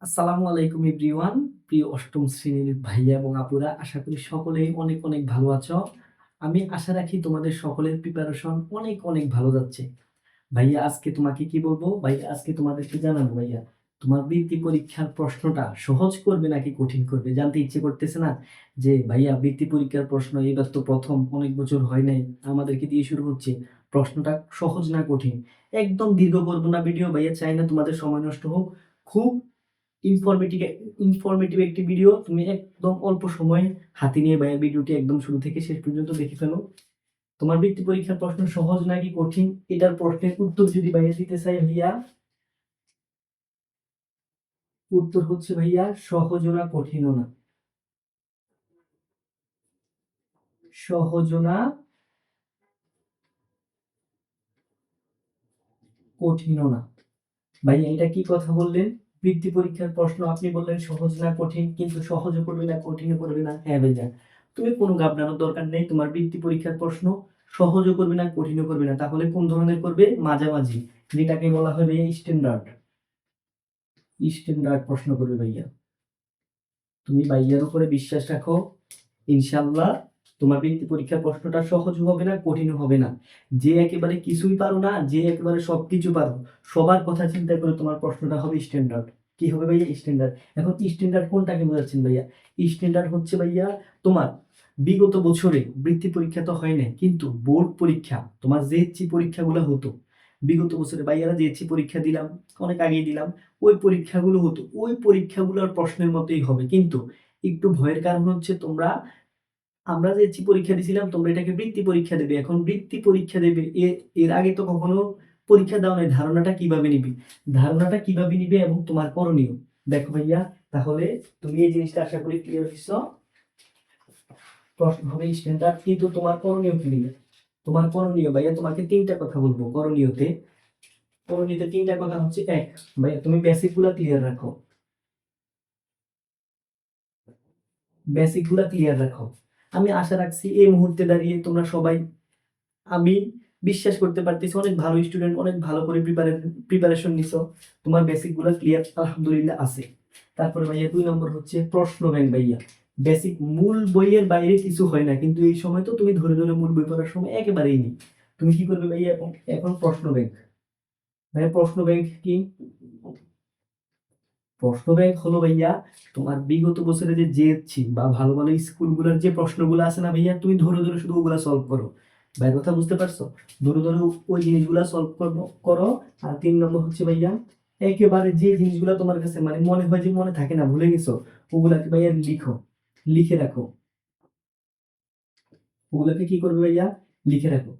আসসালামু আলাইকুম এভরিওয়ান। প্রিয় অষ্টম শ্রেণীর ভাইয়া এবং আপুরা, আশা করি সকলেই অনেক অনেক ভালো আছো। আমি আশা রাখি তোমাদের সকলের প্রিপারেশন অনেক অনেক ভালো যাচ্ছে। ভাইয়া আজকে তোমাকে কি বলবো, ভাইয়া আজকে তোমাদেরকে জানাবো ভাইয়া তোমার বৃত্তি পরীক্ষার প্রশ্নটা সহজ করবে নাকি কঠিন করবে। জানতে ইচ্ছে করতেছে না যে ভাইয়া বৃত্তি পরীক্ষার প্রশ্ন এবার তো প্রথম, অনেক বছর হয় নাই, আমাদেরকে দিয়ে শুরু হচ্ছে, প্রশ্নটা সহজ না কঠিন। একদম দীর্ঘ করবো না ভিডিও ভাইয়া, চাই না তোমাদের সময় নষ্ট হোক। খুব ইনফরমেটিভ ইনফরমেটিভ একটি ভিডিও, তুমি একদম অল্প সময় হাতে নিয়ে ভাইয়া ভিডিওটি একদম শুরু থেকে শেষ পর্যন্ত দেখে ফেলো। তোমার বৃত্তি পরীক্ষার প্রশ্ন সহজ নাকি কঠিন, এটার প্রশ্নের উত্তর যদি ভাইয়া দিতে চাই ভাইয়া, উত্তর হচ্ছে ভাইয়া সহজও না কঠিনও না। সহজও না কঠিনও না। ভাইয়া এটা কি কথা বললেন? বৃত্তি পরীক্ষার প্রশ্ন আপনি বললেন সহজ না কঠিন, কিন্তু সহজও করবে না কঠিনও করবে না। হ্যাঁ ভাইয়া, তুমি কোনো ঘাবড়ানোর দরকার নেই। তোমার বৃত্তি পরীক্ষার প্রশ্ন সহজও করবে না কঠিনও করবে না। তাহলে কোন ধরনের করবে? মাঝামাঝি, যেটাকে বলা হয় ভাইয়া স্ট্যান্ডার্ড। স্ট্যান্ডার্ড প্রশ্ন করবে ভাইয়া। তুমি ভাইয়ার উপরে বিশ্বাস রাখো, ইনশাল্লাহ তোমার বৃত্তি পরীক্ষার প্রশ্নটা সহজও হবে না কঠিনও হবে না। যে একেবারে কিছুই পারো না, যে একেবারে সবকিছু পারো, সবার কথা চিন্তা করে তোমার প্রশ্নটা হবে স্ট্যান্ডার্ড। কি হবে ভাইয়া? স্ট্যান্ডার্ড। এখন স্ট্যান্ডার্ড কোনটাকে বোঝাচ্ছেন ভাইয়া? স্ট্যান্ডার্ড হচ্ছে ভাইয়া তোমার বিগত বছরে বৃত্তি পরীক্ষা তো হয় না, কিন্তু বোর্ড পরীক্ষা, তোমার জেএসসি পরীক্ষাগুলো হতো বিগত বছরে। ভাইয়ারা জেএসসি পরীক্ষা দিলাম, অনেক আগেই দিলাম, ওই পরীক্ষাগুলো হতো, ওই পরীক্ষাগুলোর প্রশ্নের মতোই হবে। কিন্তু একটু ভয়ের কারণ হচ্ছে তোমরা, আমরা যে পরীক্ষা দিছিলাম তোমরা এটাকে বৃত্তি পরীক্ষা দেবে, এখন বৃত্তি পরীক্ষা দেবে, এর আগে তো কখনো পরীক্ষা দাও নাই, ধারণাটা কিভাবে নিবে, ধারণাটা কিভাবে নিবে এবং তোমার করণীয়। দেখো ভাইয়া, তাহলে তুমি এই জিনিসটা আশা করি ক্লিয়ার হইছো। প্রশ্ন হবে স্ট্যান্ডার্ড, কিন্তু তোমার করণীয় কি নিবে? তোমার করণীয় ভাইয়া, তোমাকে তিনটা কথা বলবো করণীয়তে। করণীয়তে তিনটা কথা হচ্ছে, এক, ভাইয়া তুমি বেসিক গুলা ক্লিয়ার রাখো, বেসিক গুলা ক্লিয়ার রাখো। আমি আশা রাখছি এই মুহূর্তে দাঁড়িয়ে তোমরা সবাই, আমি বিশ্বাস করতে পারতেছি অনেক ভালো স্টুডেন্ট, অনেক ভালো করে প্রিপারেশন নিছো, তোমার বেসিক গুলো ক্লিয়ার আলহামদুলিল্লাহ আছে। তারপরে ভাইয়া 2 নম্বর হচ্ছে প্রশ্ন ব্যাংক। ভাইয়া বেসিক মূল বইয়ের বাইরে কিছু হয় না, কিন্তু এই সময় তো তুমি ধরে ধরে মূল বই পড়ার সময় একেবারেই নেই। তুমি কি করবে ভাইয়া? এখন প্রশ্ন ব্যাংক। ভাইয়া প্রশ্ন ব্যাংক কি? প্রশ্ন ব্যাংক হলো ভাইয়া তোমার বিগত বছরে যে জেএসসি বা ভালো ভালো স্কুলগুলোর যে প্রশ্নগুলো আছে না ভাইয়া, তুমি ধরে ধরে শুধু ওগুলা সলভ করো। ভাই কথা বুঝতে পারছো? ধরে ধরে ওই জিনিসগুলা সলভ করো। আর 3 নম্বর হচ্ছে ভাইয়া, একেবারে যে জিনিসগুলো তোমার কাছে মানে মনে হয় যে মনে থাকে না, ভুলে গেছো, ওগুলাকে ভাইয়া লিখো, লিখে রাখো। ওগুলোকে কি করবে ভাইয়া? লিখে রাখো।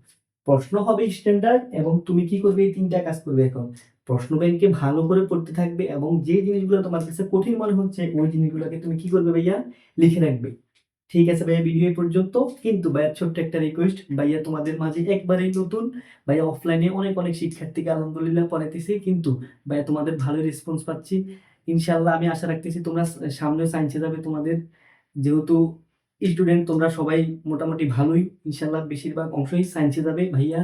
প্রশ্ন হবে স্ট্যান্ডার্ড, এবং তুমি কি করবে? এই তিনটা কাজ করবে। এখন প্রশ্ন ব্যাংকে ভালো করে পড়তে থাকবে, এবং যে জিনিসগুলো তোমার কাছে কঠিন মনে হচ্ছে ওই জিনিসগুলোকে তুমি কি করবে ভাইয়া? লিখে রাখবে। ঠিক আছে ভাইয়া, ভিডিও এই পর্যন্ত। কিন্তু ভাইয়া ছোট্ট একটা রিকোয়েস্ট, ভাইয়া তোমাদের মাঝে একবারেই নতুন, ভাইয়া অফলাইনে অনেক অনেক শিক্ষার্থীকে আলহামদুলিল্লাহ পড়াইতেছি, কিন্তু ভাইয়া তোমাদের ভালো রেসপন্স পাচ্ছি। ইনশাল্লাহ আমি আশা রাখতেছি তোমরা সামনে সায়েন্সে যাবে, তোমাদের যেহেতু স্টুডেন্ট তোমরা সবাই মোটামুটি ভালোই, ইনশাল্লাহ বেশিরভাগ অংশই সায়েন্সে যাবে ভাইয়া।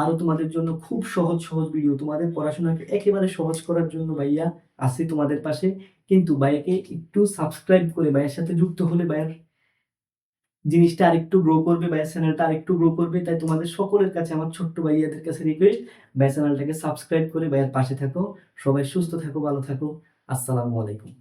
আরো তোমাদের জন্য খুব সহজ সহজ ভিডিও, তোমাদের পড়াশোনাকে একেবারে সহজ করার জন্য ভাইয়া আছি তোমাদের পাশে। কিন্তু ভাইয়াকে একটু সাবস্ক্রাইব করে ভাইয়ের সাথে যুক্ত হলে ভাইয়ার জিনিসটা আরেকটু গ্রো করবে, ভাইয়ের চ্যানেলটা আরেকটু গ্রো করবে। তাই তোমাদের সকলের কাছে আমার ছোট্ট ভাইয়াদের কাছে রিকোয়েস্ট, ভাইয়ের চ্যানেলটাকে সাবস্ক্রাইব করে ভাইয়ের পাশে থাকো। সবাই সুস্থ থাকো, ভালো থাকো। আসসালামু আলাইকুম।